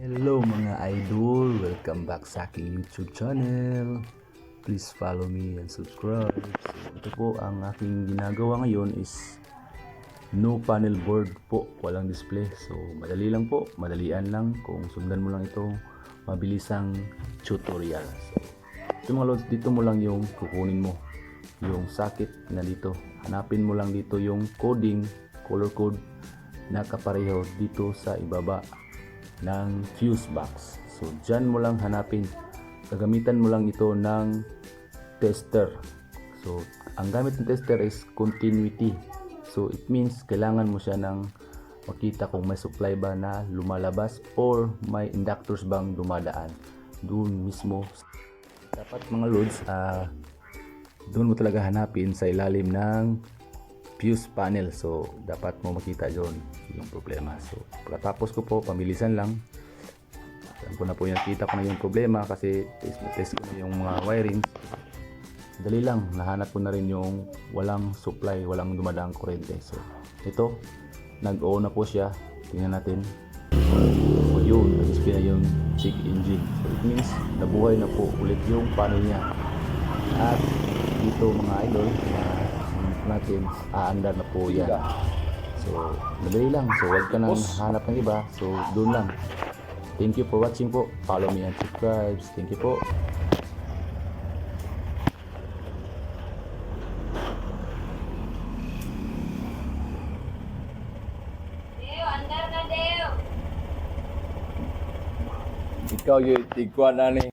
Hello mga idol! Welcome back sa aking YouTube channel. Please follow me and subscribe. So, ito po ang aking ginagawa ngayon is no panel board po, walang display. So madali lang po, madalian lang kung sundan mo lang itong mabilisang tutorial. So, ito mga lods, dito mo lang yung kukunin mo yung socket na dito. Hanapin mo lang dito yung coding, color code na kapareho dito sa ibaba ng fuse box. So dyan mo lang hanapin, gagamitan mo lang ito ng tester. So ang gamit ng tester is continuity. So it means kailangan mo siya ng makita kung may supply ba na lumalabas or may inductors bang dumadaan doon mismo. Dapat mga loads, doon mo talaga hanapin sa ilalim ng fuse panel. So dapat mo makita doon yung problema. So pagkatapos ko po, pamilisan lang, saan ko na po nakita ko na yung problema kasi test ko na yung mga wiring. Dali lang, nahanap ko na rin yung walang supply, walang dumadaang kuryente. So ito, nag-on na po siya. Tingnan natin. So yun, nag-spin na yung check engine. So it means nabuhay na po ulit yung panel niya. At dito mga idol, natin aandar na po yan. So madali lang, so huwag ka nang hanap ng iba. So doon lang. Thank you for watching po. Follow me and subscribe. Thank you po. Ikaw yung tigkuan na ni.